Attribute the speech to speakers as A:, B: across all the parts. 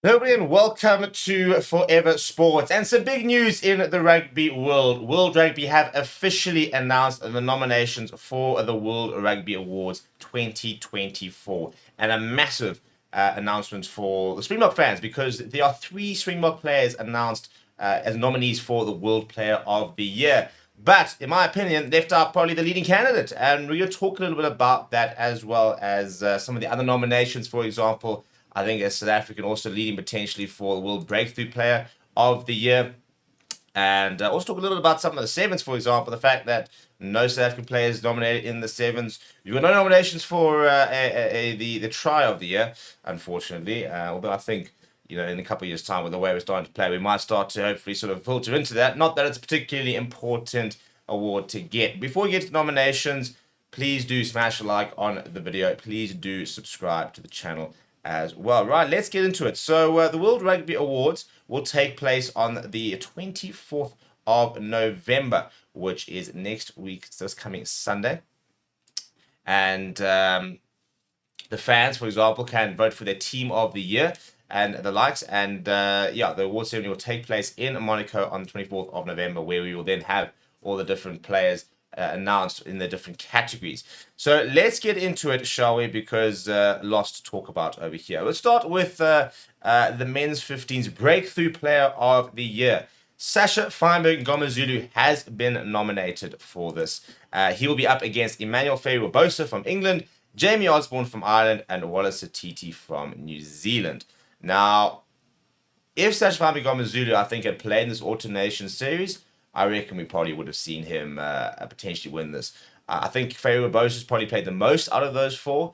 A: Hello and welcome to Forever Sports. And some big news in the rugby world. World Rugby have officially announced the nominations for the World Rugby Awards 2024. And a massive announcement for the Springbok fans because there are 3 Springbok players announced as nominees for the World Player of the Year. But in my opinion, left out probably the leading candidate. And we're going to talk a little bit about that as well as some of the other nominations, for example. I think as South African also leading potentially for the World Breakthrough Player of the Year. And also talk a little bit about some of the sevens, for example, the fact that no South African players nominated in the sevens. You've got no nominations for the try of the year, unfortunately. Although I think, in a couple of years' time, with the way we're starting to play, we might start to hopefully sort of filter into that. Not that it's a particularly important award to get. Before we get to nominations, please do smash a like on the video. Please do subscribe to the channel as well. Right, let's get into it. So the World Rugby Awards will take place on the 24th of November, which is next week, so this coming Sunday. And the fans, for example, can vote for their team of the year and the likes. And the award ceremony will take place in Monaco on the 24th of November, where we will then have all the different players announced in the different categories. So let's get into it, shall we? Because lots to talk about over here. Let's start with the men's 15s Breakthrough Player of the Year. Sasha Feinberg Ngomazulu has been nominated for this. He will be up against Emmanuel Ferry-Rabosa from England, Jamie Osborne from Ireland, and Wallace Atiti from New Zealand. Now, if Sasha Feinberg Ngomazulu, I think, had played in this Autumn Nations series, I reckon we probably would have seen him potentially win this. I think Ferry-Rabosa has probably played the most out of those 4.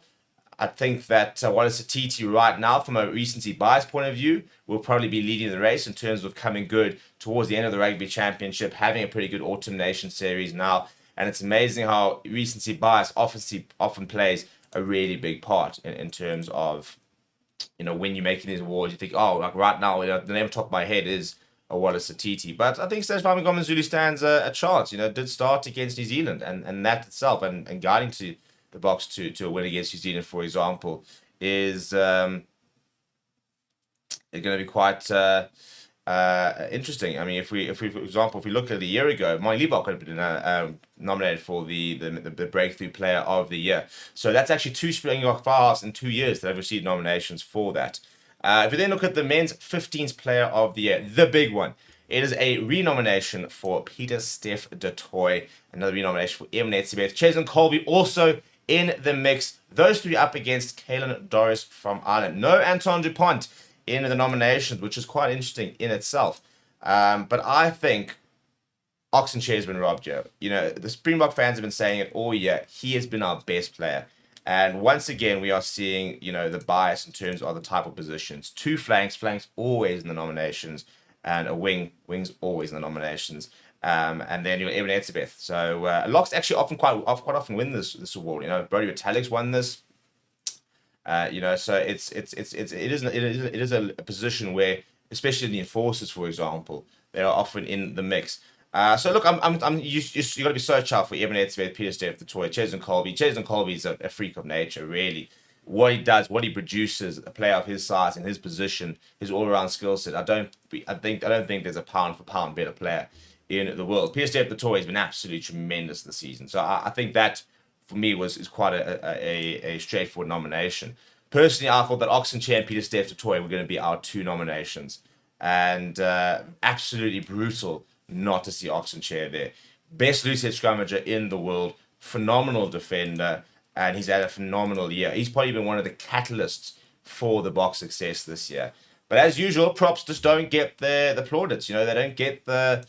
A: I think that Wallace Atiti right now, from a recency bias point of view, will probably be leading the race in terms of coming good towards the end of the Rugby Championship, having a pretty good Autumn Nation series now. And it's amazing how recency bias often plays a really big part in terms of, when you're making these awards, you think, oh, like right now, the name on top of my head is Wallace Atiti. But I think Sasha Feinberg Ngomazulu stands a chance. Did start against New Zealand, and that itself, and guiding to the box to a win against New Zealand, for example, is going to be quite interesting. I mean, if we, for example, if we look at a year ago, Molly Liebach could have been nominated for the Breakthrough Player of the Year. So that's actually 2 Springbok halves in 2 years that have received nominations for that. If we then look at the men's 15th Player of the Year, the big one, it is a renomination for Pieter-Steph du Toit, another renomination for Eamon Etzebeth, Cheslin Colby also in the mix. Those 3 up against Caelan Doris from Ireland. No Anton Dupont in the nominations, which is quite interesting in itself. But I think Oxenchair has been robbed, Joe. The Springbok fans have been saying it all year. He has been our best player. And once again, we are seeing, the bias in terms of the type of positions. 2 flanks always in the nominations, and a wings always in the nominations. And then Eamon Etzebeth. So locks actually quite often win this award. Brodie Retallick's won this. So it is a position where, especially in the enforcers, for example, they are often in the mix. So look, you got to be so chuffed for Eamon Etzebeth, Pieter-Steph du Toit, Cheslin Colby. Cheslin Colby is a freak of nature, really. What he does, what he produces, a player of his size in his position, his all-around skill set. I don't think there's a pound for pound better player in the world. Pieter-Steph du Toit has been absolutely tremendous this season. So I think that for me is quite a straightforward nomination. Personally, I thought that Oxenchair and Pieter-Steph du Toit were going to be our 2 nominations, and absolutely brutal not to see Oxenchair there. Best loose head scrummager in the world, phenomenal defender, and he's had a phenomenal year. He's probably been one of the catalysts for the Boks success this year. But as usual, props just don't get the plaudits. They don't get the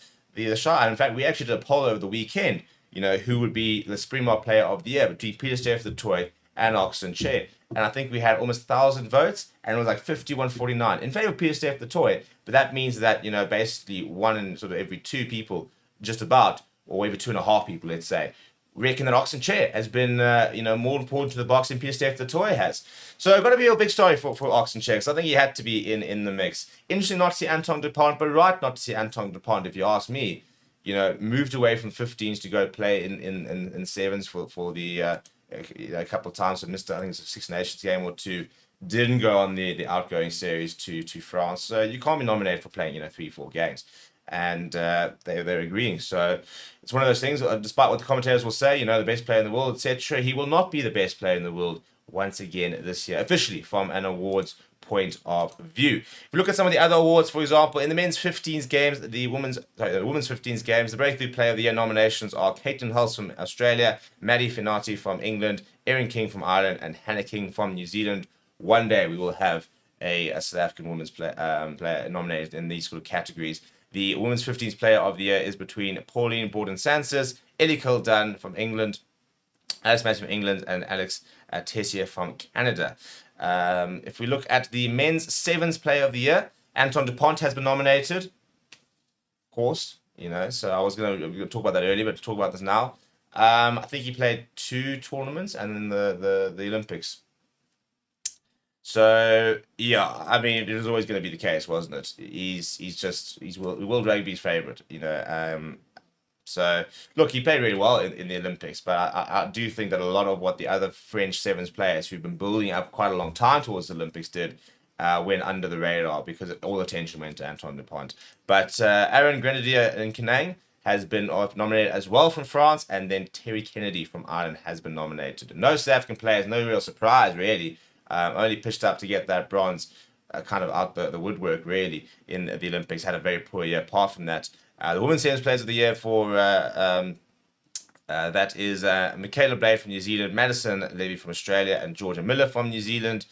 A: shot. And in fact, we actually did a poll over the weekend. Who would be the Springbok Player of the Year between Pieter-Steph du Toit and Oxenchair. And I think we had almost 1,000 votes, and it was like 51-49 in favor of Pieter-Steph du Toit. But that means that, basically 1 in sort of every 2 people, just about, or every 2.5 people, let's say, reckon that Oxenchair has been, more important to the Boks than Pieter-Steph du Toit has. So got to be a big story for Oxenchair, because I think he had to be in the mix. Interesting not to see Anton Dupont, but right not to see Anton Dupont, if you ask me. Moved away from 15s to go play in sevens for the a couple of times. So missed, I think it's a Six Nations game or 2. didn't go on the outgoing series to France. So you can't be nominated for playing, 3-4 games. And they're agreeing. So it's one of those things, despite what the commentators will say, the best player in the world, etc., he will not be the best player in the world once again this year, officially from an awards point of view. If we look at some of the other awards, for example, in the men's 15s games, the women's 15s games, the Breakthrough Player of the Year nominations are Caitlin Hulse from Australia, Maddie Finati from England, Erin King from Ireland, and Hannah King from New Zealand. One day we will have a South African women's player nominated in these sort of categories. The Women's 15s Player of the Year is between Pauline Borden-Sansis, Ellie Cole-Dunn from England, Alex Matthews from England, and Alex Tessier from Canada. If we look at the men's sevens Player of the Year, Anton Dupont has been nominated. Of course, so I was going to talk about that earlier, but to talk about this now. I think he played 2 tournaments and then the Olympics. So yeah, I mean, it was always going to be the case, wasn't it? He's World Rugby's favorite, So look, he played really well in the Olympics, but I do think that a lot of what the other French sevens players who've been building up quite a long time towards the Olympics did went under the radar because all attention went to Antoine Dupont. But Aaron Grenadier and Canang has been nominated as well from France, and then Terry Kennedy from Ireland has been nominated. No South African players, no real surprise really. Only pitched up to get that bronze kind of out the woodwork, really, in the Olympics. Had a very poor year apart from that. The Women's Sevens Players of the Year for that is Michaela Blade from New Zealand, Madison Levy from Australia, and Georgia Miller from New Zealand.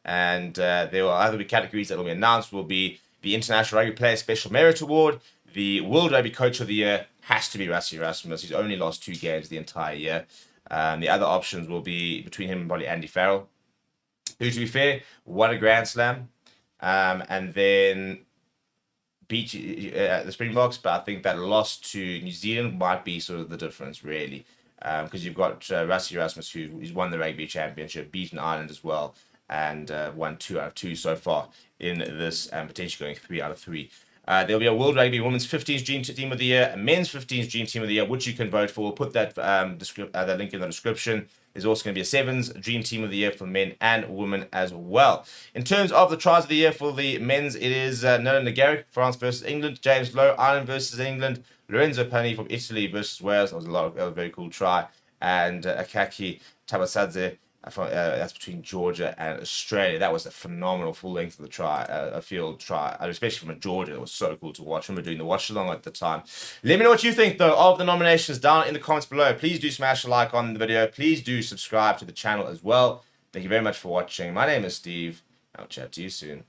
A: And there will other categories that will be announced will be the International Rugby Player Special Merit Award. The World Rugby Coach of the Year has to be Rassie Erasmus. He's only lost 2 games the entire year. The other options will be between him and probably Andy Farrell, who, to be fair, won a Grand Slam, and then beat the Springboks, but I think that loss to New Zealand might be sort of the difference, really, because you've got Rassie Erasmus, who's won the Rugby Championship, beaten Ireland as well, and won 2 out of 2 so far in this, and potentially going 3 out of 3. There'll be a World Rugby Women's 15s Dream Team of the Year, a Men's 15s Dream Team of the Year, which you can vote for. We'll put that that link in the description. There's also going to be a Sevens Dream Team of the Year for men and women as well. In terms of the tries of the year for the men's, it is Nolan Nagaric, France versus England, James Lowe, Ireland versus England, Lorenzo Pani from Italy versus Wales. That was a very cool try. And Akaki Tabasadze, that's between Georgia and Australia. That was a phenomenal full length of the try, a field try, especially from Georgia. It was so cool to watch. I remember doing the watch along at the time. Let me know what you think though of the nominations down in the comments below. Please do smash a like on the video. Please do subscribe to the channel as well. Thank you very much for watching. My name is Steve. I'll chat to you soon.